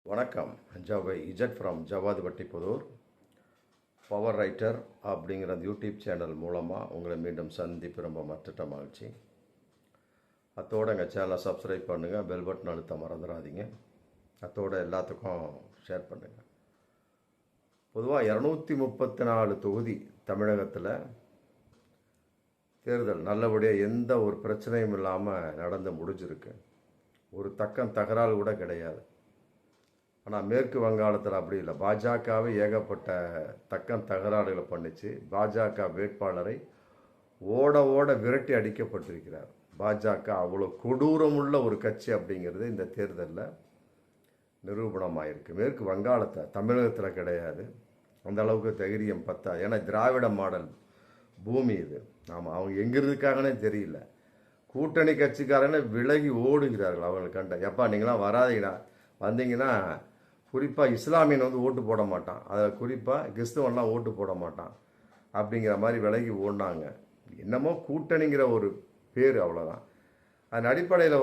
வணக்கம். Z from Javadhupatti Puthur. Power writer அப்படிங்கிற அந்த யூடியூப் சேனல் மூலமாக உங்களை மீண்டும் சந்திப்பு ரொம்ப மற்ற மகிழ்ச்சி. அத்தோடு எங்கள் சேனலை சப்ஸ்கிரைப் பண்ணுங்கள், பெல் பட்டன் அழுத்த மறந்துடாதீங்க. அத்தோடு எல்லாத்துக்கும் ஷேர் பண்ணுங்கள். பொதுவாக 234 தொகுதி தமிழகத்தில் தேர்தல் நல்லபடியாக எந்த ஒரு பிரச்சனையும் இல்லாமல் நடந்து முடிஞ்சிருக்கு. ஒரு தகராறு கூட கிடையாது. ஆனால் மேற்கு வங்காளத்தில் அப்படி இல்லை. பாஜகவே ஏகப்பட்ட தகராறுகளை பண்ணிச்சு. பாஜக வேட்பாளரை ஓட விரட்டி அடிக்கப்பட்டிருக்கிறார். பாஜக அவ்வளோ கொடூரமுள்ள ஒரு கட்சி அப்படிங்கிறது இந்த தேர்தலில் நிரூபணமாயிருக்கு. மேற்கு வங்காளத்தை தமிழகத்தில் கிடையாது. அந்த அளவுக்கு தைரியம் பத்தாது. ஏன்னா திராவிட மாடல் பூமி இது. ஆமாம், அவங்க எங்கே இருக்காங்கன்னே தெரியல. கூட்டணி கட்சிக்காரனே விலகி ஓடுகிறார்கள். அவங்களுக்கு கண்ட எப்பா நீங்களாம் வராதீங்கன்னா, வந்தீங்கன்னா குறிப்பாக இஸ்லாமியன் ஓட்டு போட மாட்டான், அதில் குறிப்பாக கிறிஸ்தவன்லாம் ஓட்டு போட மாட்டான் அப்படிங்கிற மாதிரி விலகி ஓடினாங்க. என்னமோ கூட்டணிங்கிற ஒரு பேர், அவ்வளோதான். அதன் அடிப்படையில்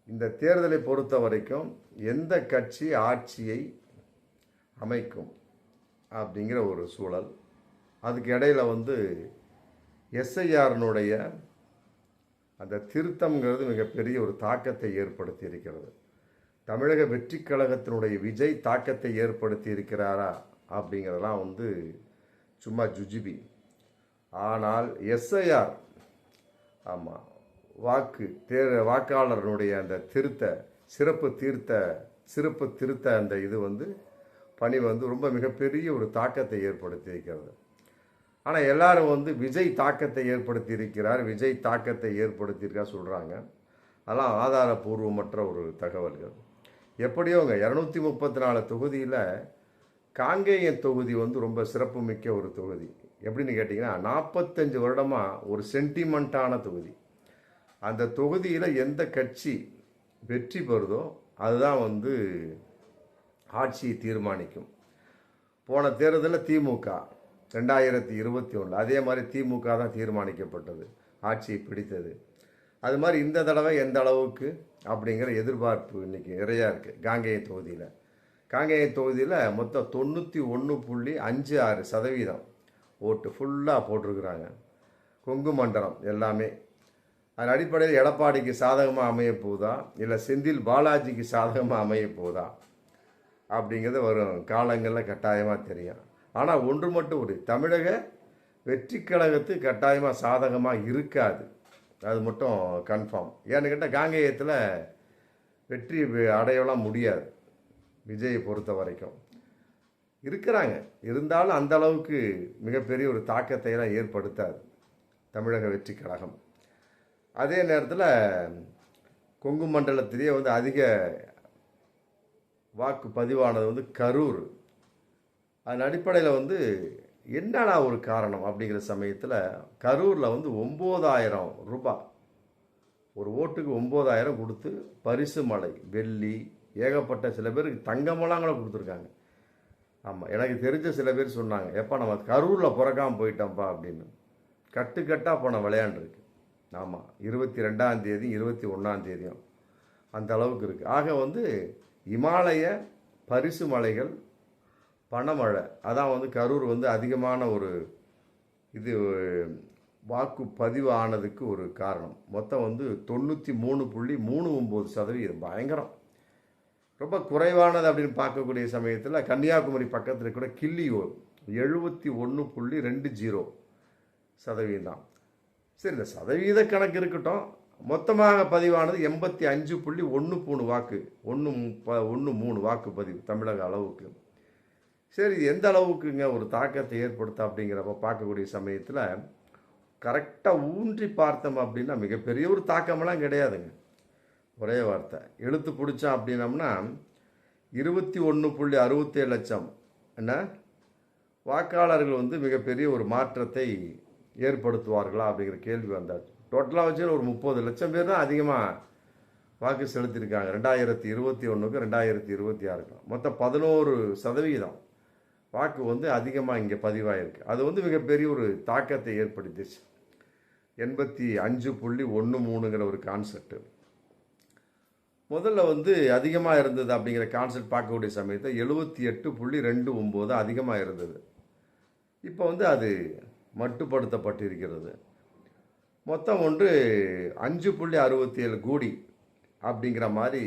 இந்த தேர்தலை பொறுத்த வரைக்கும் எந்த கட்சி ஆட்சியை அமைக்கும் அப்படிங்கிற ஒரு சூழல். அதுக்கு இடையில் எஸ்ஐஆர்னுடைய அந்த திருத்தம்ங்கிறது மிகப்பெரிய ஒரு தாக்கத்தை ஏற்படுத்தி இருக்கிறது. தமிழக வெற்றி கழகத்தினுடைய விஜய் தாக்கத்தை ஏற்படுத்தி இருக்கிறாரா அப்படிங்கிறதெல்லாம் சும்மா ஜுஜிபி. ஆனால் எஸ்ஐஆர், ஆமாம், வாக்காளர்களுடைய அந்த சிறப்பு திருத்த அந்த இது பணி ரொம்ப மிகப்பெரிய ஒரு தாக்கத்தை ஏற்படுத்தி இருக்கிறது. ஆனால் எல்லாரும் விஜய் தாக்கத்தை ஏற்படுத்தி இருக்கிறார் சொல்கிறாங்க. அதெல்லாம் ஆதாரபூர்வமற்ற ஒரு தகவல்கள். எப்படியோங்க 234 தொகுதியில் காங்கேயம் தொகுதி ரொம்ப சிறப்புமிக்க ஒரு தொகுதி. எப்படின்னு கேட்டிங்கன்னா, 45 வருடமாக ஒரு சென்டிமெண்ட்டான தொகுதி. அந்த தொகுதியில் எந்த கட்சி வெற்றி பெறுதோ அதுதான் ஆட்சியை தீர்மானிக்கும். போன தேர்தலில் திமுக 2021 அதே மாதிரி திமுக தான் தீர்மானிக்கப்பட்டது, ஆட்சியை பிடித்தது. அது மாதிரி இந்த தடவை எந்த அளவுக்கு அப்படிங்கிற எதிர்பார்ப்பு இன்றைக்கி நிறையா இருக்குது. காங்கேயம் தொகுதியில் மொத்தம் 91.56% ஓட்டு ஃபுல்லாக போட்டிருக்கிறாங்க. கொங்கு மண்டலம் எல்லாமே. அதன் அடிப்படையில் எடப்பாடிக்கு சாதகமாக அமைய போகுதா இல்லை செந்தில் பாலாஜிக்கு சாதகமாக அமைய போகுதா அப்படிங்கிறது வரும் காலங்களில் கட்டாயமாக தெரியும். ஆனால் ஒன்று மட்டும் தமிழக வெற்றி கழகத்துக்கு கட்டாயமாக சாதகமாக இருக்காது, அது மட்டும் கன்ஃபார்ம். ஏன்னு கேட்டால் காங்கேயத்தில் வெற்றி அடையலாம் முடியாது. விஜயை பொறுத்த வரைக்கும் இருக்கிறாங்க, இருந்தாலும் அந்த அளவுக்கு மிகப்பெரிய ஒரு தாக்கத்தை எல்லாம் ஏற்படுத்தாது தமிழக வெற்றி கழகம். அதே நேரத்தில் கொங்கு மண்டலத்திலேயே அதிக வாக்கு பதிவானது கரூர். அதன் அடிப்படையில் என்னடா ஒரு காரணம் அப்படிங்கிற சமயத்தில் கரூரில் 9,000 ரூபாய், ஒரு ஓட்டுக்கு 9,000 கொடுத்து பரிசு மலை, வெள்ளி, ஏகப்பட்ட சில பேருக்கு தங்கமெல்லாம் கூட கொடுத்துருக்காங்க. ஆமாம், எனக்கு தெரிஞ்ச சில பேர் சொன்னாங்க, எப்போ நம்ம கரூரில் பிறக்காமல் போயிட்டோம்ப்பா அப்படின்னு. கட்டுக்கட்டாக போன விளையாண்டுருக்கு. ஆமாம், 22ஆம் தேதி 21ஆம் தேதியும் அந்த அளவுக்கு இருக்குது. ஆக இமாலய பரிசு மலைகள், பணமழை, அதான் கரூர் அதிகமான ஒரு இது வாக்கு பதிவு ஆனதுக்கு ஒரு காரணம். மொத்தம் 93.39%. பயங்கரம். ரொம்ப குறைவானது அப்படின்னு பார்க்கக்கூடிய சமயத்தில் கன்னியாகுமரி பக்கத்தில் கூட கிள்ளியூர் 71.20% தான். சரி, இந்த சதவீத கணக்கு இருக்கட்டும். மொத்தமாக பதிவானது 85.13 வாக்கு, 13 வாக்குப்பதிவு தமிழக அளவுக்கு. சரி, எந்த அளவுக்குங்க ஒரு தாக்கத்தை ஏற்படுத்த அப்படிங்கிறப்ப பார்க்கக்கூடிய சமயத்தில் கரெக்டாக ஊன்றி பார்த்தோம் அப்படின்னா மிகப்பெரிய ஒரு தாக்கமெல்லாம் கிடையாதுங்க. ஒரே வார்த்தை எழுத்து பிடிச்சோம் அப்படின்னம்னா 21.67 லட்சம் என்ன வாக்காளர்கள் மிகப்பெரிய ஒரு மாற்றத்தை ஏற்படுத்துவார்களா அப்படிங்கிற கேள்வி வந்தாச்சு. டோட்டலாக வச்சு ஒரு 30 லட்சம் பேர் தான் அதிகமாக வாக்கு செலுத்தியிருக்காங்க 2021க்கு 2026க்கும். மொத்தம் 11% வாக்கு அதிகமாக இங்கே பதிவாயிருக்கு. அது மிகப்பெரிய ஒரு தாக்கத்தை ஏற்படுத்திச்சு. 85.13ங்கிற ஒரு கான்செப்ட். முதல்ல வந்து அதிகமாக இருந்தது அப்படிங்கிற கான்செப்ட் பார்க்கக்கூடிய சமயத்தை 78.29 அதிகமாக இருந்தது. இப்போ வந்து அது மட்டுப்படுத்தப்பட்டிருக்கிறது. மொத்தம் ஒன்று 5.67 கோடி அப்படிங்கிற மாதிரி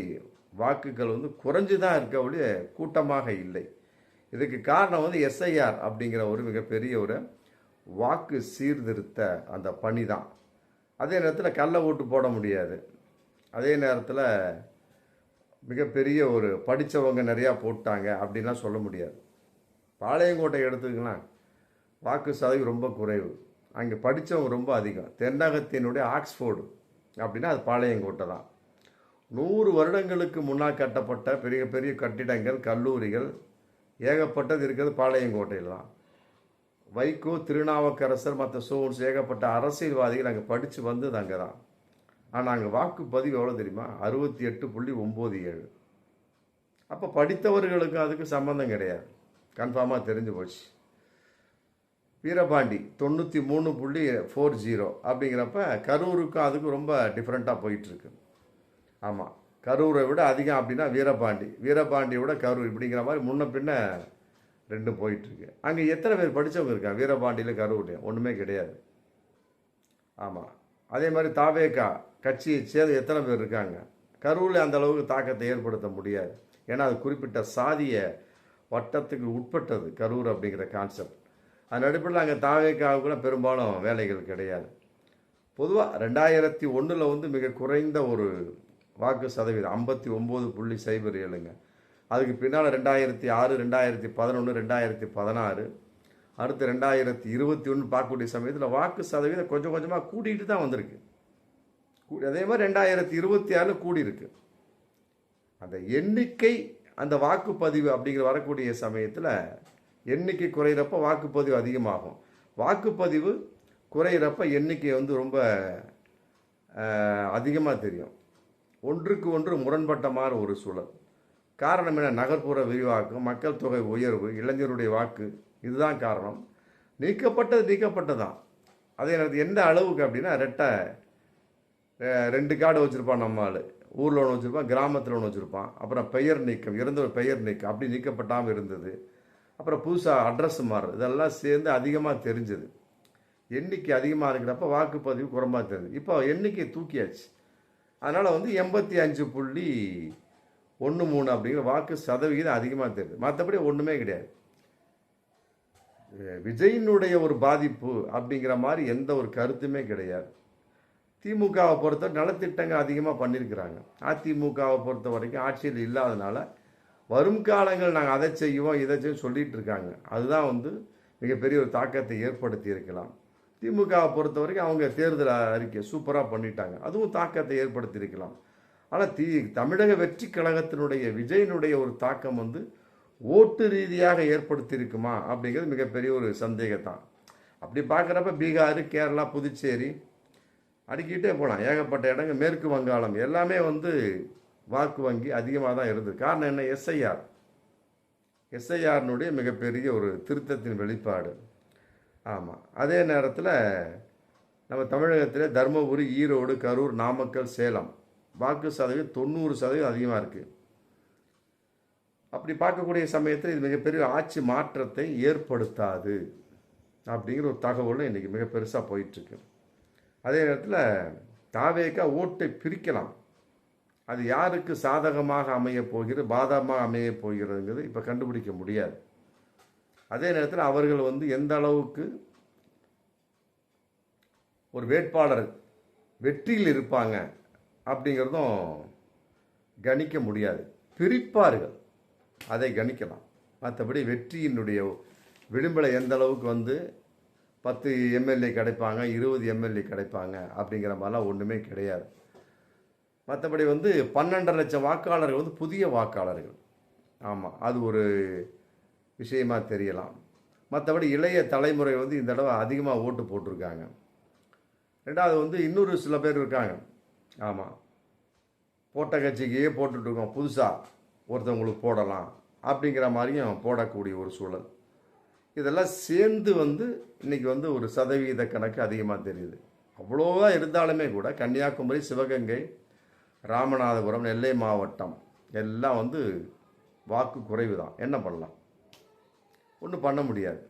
வாக்குகள் வந்து குறைஞ்சு தான் இருக்க ஒழிய கூட்டமாக இல்லை. இதுக்கு காரணம் வந்து எஸ்ஐஆர் அப்படிங்கிற ஒரு மிகப்பெரிய ஒரு வாக்கு சீர்திருத்த அந்த பணி தான். அதே நேரத்தில் கள்ள ஓட்டு போட முடியாது. அதே நேரத்தில் மிகப்பெரிய ஒரு படித்தவங்க நிறையா போட்டாங்க அப்படின்லாம் சொல்ல முடியாது. பாளையங்கோட்டை எடுத்துக்கலாம், வாக்கு சதவீதம் ரொம்ப குறைவு. அங்கே படித்தவங்க ரொம்ப அதிகம். தென்னகத்தினுடைய ஆக்ஸ்போர்டு அப்படின்னா அது பாளையங்கோட்டை தான். 100 வருடங்களுக்கு முன்னால் கட்டப்பட்ட பெரிய பெரிய கட்டிடங்கள், கல்லூரிகள் ஏகப்பட்டது இருக்கிறது பாளையங்கோட்டையில் தான். வைகோ, திருநாவுக்கரசர், மற்ற சோன்ஸ் ஏகப்பட்ட அரசியல்வாதிகள் அங்கே படித்து வந்தது அங்கே தான். ஆனால் அங்கே வாக்குப்பதிவு எவ்வளோ தெரியுமா? 68.97. அப்போ படித்தவர்களுக்கு அதுக்கு சம்மந்தம் கிடையாது, கன்ஃபார்மாக தெரிஞ்சு போச்சு. வீரபாண்டி 93.40 அப்படிங்கிறப்ப கரூருக்கும் அதுக்கும் ரொம்ப டிஃப்ரெண்ட்டாக போயிட்டுருக்கு. ஆமாம், கரூரை விட அதிகம் அப்படின்னா வீரபாண்டியை விட கரூர் இப்படிங்கிற மாதிரி முன்ன பின்ன ரெண்டும் போயிட்டுருக்கு. அங்கே எத்தனை பேர் படித்தவங்க இருக்காங்க வீரபாண்டியில் கரூர்லையும்? ஒன்றுமே கிடையாது. ஆமாம், அதே மாதிரி தாவேகா கட்சியை சேர்ந்து எத்தனை பேர் இருக்காங்க? கரூரில் அந்த அளவுக்கு தாக்கத்தை ஏற்படுத்த முடியாது. ஏன்னா அது குறிப்பிட்ட சாதிய வட்டத்துக்கு உட்பட்டது கரூர் அப்படிங்கிற கான்செப்ட். அதன் அடிப்படையில் அங்கே தாவேகாவுக்குள்ள பெரும்பாலும் வேலைகள் கிடையாது. பொதுவாக 2001 வந்து மிக குறைந்த ஒரு வாக்கு சதவீதம் 59.07. அதுக்கு பின்னால் 2006, 2011, 2016, அடுத்து 2021 பார்க்கக்கூடிய சமயத்தில் வாக்கு சதவீதம் கொஞ்சம் கொஞ்சமாக கூட்டிகிட்டு தான் வந்திருக்கு. அதே மாதிரி 2026 கூடியிருக்கு. அந்த எண்ணிக்கை, அந்த வாக்குப்பதிவு அப்படிங்கிற வரக்கூடிய சமயத்தில் எண்ணிக்கை குறையிறப்ப வாக்குப்பதிவு அதிகமாகும். வாக்குப்பதிவு குறையிறப்ப எண்ணிக்கை வந்து ரொம்ப அதிகமாக தெரியும். ஒன்றுக்கு ஒன்று முரண்பட்ட மாதிரி ஒரு சூழல். காரணம் என்ன? நகர்ப்புற விரிவாக்கம், மக்கள் தொகை உயர்வு, இளைஞருடைய வாக்கு, இதுதான் காரணம். நீக்கப்பட்டதான். அதே நேரத்தில் எந்த அளவுக்கு அப்படின்னா, 2 கார்டு வச்சுருப்பான் நம்ம ஆள். ஊரில் ஒன்று வச்சுருப்பான், கிராமத்தில் ஒன்று வச்சுருப்பான். அப்புறம் பெயர் நீக்கம், இறந்த ஒரு பெயர் நீக்கம் அப்படி நீக்கப்பட்டாமல் இருந்தது. அப்புறம் புதுசாக அட்ரஸ் மாறுறது, இதெல்லாம் சேர்ந்து அதிகமாக தெரிஞ்சது. எண்ணிக்கை அதிகமாக இருக்கிறப்ப வாக்குப்பதிவு குறைமாக தெரியுது. இப்போ எண்ணிக்கை தூக்கியாச்சு. அதனால் வந்து 85.13 அப்படிங்கிற வாக்கு சதவிகிதம் அதிகமாக தெரியுது. மற்றபடி ஒன்றுமே கிடையாது. விஜயினுடைய ஒரு பாதிப்பு அப்படிங்கிற மாதிரி எந்த ஒரு கருத்துமே கிடையாது. திமுகவை பொறுத்த நலத்திட்டங்கள் அதிகமாக பண்ணியிருக்கிறாங்க. அதிமுகவை பொறுத்த வரைக்கும் ஆட்சியில் இல்லாதனால வரும் காலங்கள் நாங்கள் அதை செய்வோம் இதை செய்வோம் சொல்லிட்டு இருக்காங்க. அதுதான் வந்து மிகப்பெரிய ஒரு தாக்கத்தை ஏற்படுத்தி இருக்கலாம். திமுகவை பொறுத்த வரைக்கும் அவங்க தேர்தல் அறிக்கை சூப்பராக பண்ணிட்டாங்க, அதுவும் தாக்கத்தை ஏற்படுத்தி இருக்கலாம். ஆனால் தமிழக வெற்றி கழகத்தினுடைய விஜயினுடைய ஒரு தாக்கம் வந்து ஓட்டு ரீதியாக ஏற்படுத்தி இருக்குமா அப்படிங்கிறது மிகப்பெரிய ஒரு சந்தேகத்தான். அப்படி பார்க்குறப்ப பீகார், கேரளா, புதுச்சேரி அடிக்கிட்டே போகலாம். ஏகப்பட்ட இடங்கள், மேற்கு வங்காளம் எல்லாமே வந்து வாக்கு வங்கி அதிகமாக தான் இருந்தது. காரணம் என்ன? எஸ்ஐஆர்னுடைய மிகப்பெரிய ஒரு திருத்தத்தின் வெளிப்பாடு. ஆமாம், அதே நேரத்தில் நம்ம தமிழகத்தில் தருமபுரி, ஈரோடு, கரூர், நாமக்கல், சேலம் வாக்கு சதவீதம் 90% அதிகமாக இருக்குது. அப்படி பார்க்கக்கூடிய சமயத்தில் இது மிகப்பெரிய ஆட்சி மாற்றத்தை ஏற்படுத்தாது அப்படிங்கிற ஒரு தகவலும் இன்றைக்கி மிக பெருசாக போயிட்டுருக்கு. அதே நேரத்தில் தாவேகா ஓட்டை பிரிக்கலாம். அது யாருக்கு சாதகமாக அமைய போகிறது, பாதகமாக அமைய போகிறதுங்கிறது இப்போ கண்டுபிடிக்க முடியாது. அதே நேரத்தில் அவர்கள் வந்து எந்த அளவுக்கு ஒரு வேட்பாளர் வெற்றியில் இருப்பாங்க அப்படிங்கிறதும் கணிக்க முடியாது. பிரிப்பார்கள், அதை கணிக்கலாம். மற்றபடி வெற்றியினுடைய விளிம்பில் எந்த அளவுக்கு வந்து 10 எம்எல்ஏ கிடைப்பாங்க, 20 எம்எல்ஏ கிடைப்பாங்க அப்படிங்கிற மாதிரிலாம் ஒன்றுமே கிடையாது. மற்றபடி வந்து 12.5 லட்சம் வாக்காளர்கள் வந்து புதிய வாக்காளர்கள். ஆமாம், அது ஒரு விஷயமாக தெரியலாம். மற்றபடி இளைய தலைமுறை வந்து இந்த தடவை அதிகமாக ஓட்டு போட்டிருக்காங்க. ரெண்டாவது வந்து இன்னொரு சில பேர் இருக்காங்க. ஆமாம், போட்ட கட்சிக்கையே போட்டுட்ருக்கோம், புதுசாக ஒருத்தவங்களுக்கு போடலாம் அப்படிங்கிற மாதிரியும் போடக்கூடிய ஒரு சூழல். இதெல்லாம் சேர்ந்து வந்து இன்றைக்கி வந்து ஒரு சதவீத கணக்கு அதிகமாக தெரியுது. அவ்வளோதான் இருந்தாலுமே கூட கன்னியாகுமரி, சிவகங்கை, ராமநாதபுரம், நெல்லை மாவட்டம் எல்லாம் வந்து வாக்கு குறைவு தான். என்ன பண்ணலாம்? ஒன்றும் பண்ண முடியாது.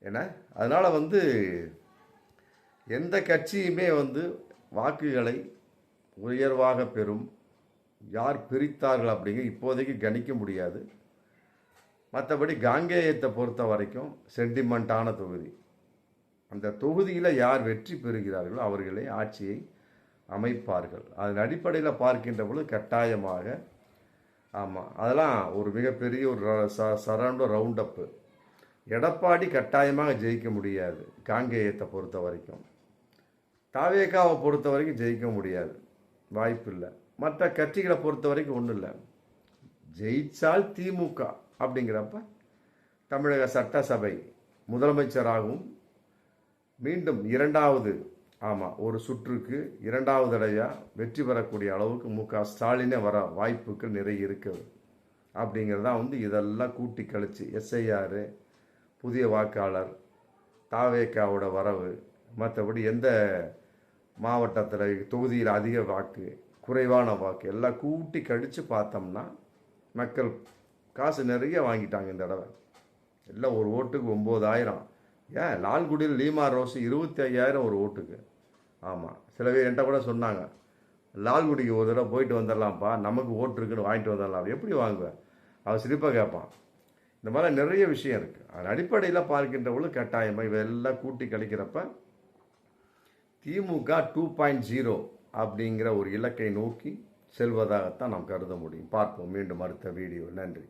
ஏன்னா அதனால் வந்து எந்த கட்சியுமே வந்து வாக்குகளை உயர்வாக பெறும், யார் பிரித்தார்கள் அப்படிங்கிற இப்போதைக்கு கணிக்க முடியாது. மற்றபடி காங்கேயத்தை பொறுத்த வரைக்கும் சென்டிமெண்ட்டான தொகுதி. அந்த தொகுதியில் யார் வெற்றி பெறுகிறார்களோ அவர்களே ஆட்சியை அமைப்பார்கள். அதன் அடிப்படையில் பார்க்கின்ற பொழுது கட்டாயமாக ஆமாம், அதெல்லாம் ஒரு மிகப்பெரிய ஒரு சரௌண்ட் ரவுண்டப்பு. எடப்பாடி கட்டாயமாக ஜெயிக்க முடியாது காங்கேயத்தை பொறுத்த வரைக்கும். தாவேகாவை பொறுத்த வரைக்கும் ஜெயிக்க முடியாது, வாய்ப்பு இல்லை. மற்ற கட்சிகளை பொறுத்த வரைக்கும் ஒன்றும் இல்லை. ஜெயிச்சால் திமுக அப்படிங்கிறப்ப தமிழக சட்டசபை முதலமைச்சராகவும் மீண்டும் இரண்டாவது ஒரு சுற்றுக்கு இரண்டாவது தடவையாக வெற்றி பெறக்கூடிய அளவுக்கு மு.க.ஸ்டாலினே வர வாய்ப்புகள் நிறைய இருக்குது. அப்படிங்கிறதான் வந்து இதெல்லாம் கூட்டி கழிச்சு எஸ்ஐஆர், புதிய வாக்காளர், தாவேக்காவோட வரவு, மற்றபடி எந்த மாவட்டத்தில் தொகுதியில் அதிக வாக்கு, குறைவான வாக்கு எல்லாம் கூட்டி கழித்து பார்த்தோம்னா மக்கள் காசு நிறைய வாங்கிட்டாங்க இந்த தடவை. எல்லாம் ஒரு ஓட்டுக்கு 9,000. ஏன் லால்குடியில் லீமா ரோஸ் 25,000 ஒரு ஓட்டுக்கு. ஆமாம், சில பேர் என்கிட்ட கூட சொன்னாங்க, லால்குடிக்கு ஒரு தடவை போயிட்டு வந்துடலாம்ப்பா, நமக்கு ஓட்டு இருக்குன்னு வாங்கிட்டு வந்துடலாம். எப்படி வாங்குவேன்? அவன் சிரிப்பாக கேட்பான். இந்த மாதிரி நிறைய விஷயம் இருக்குது. அதன் அடிப்படையில் பார்க்கின்ற பொழுது கட்டாயமாக இவையெல்லாம் கூட்டி கழிக்கிறப்ப திமுக 2.0 அப்படிங்கிற ஒரு இலக்கை நோக்கி செல்வதாகத்தான் நாம் கருத முடியும். பார்ப்போம் மீண்டும் அடுத்த வீடியோ. நன்றி.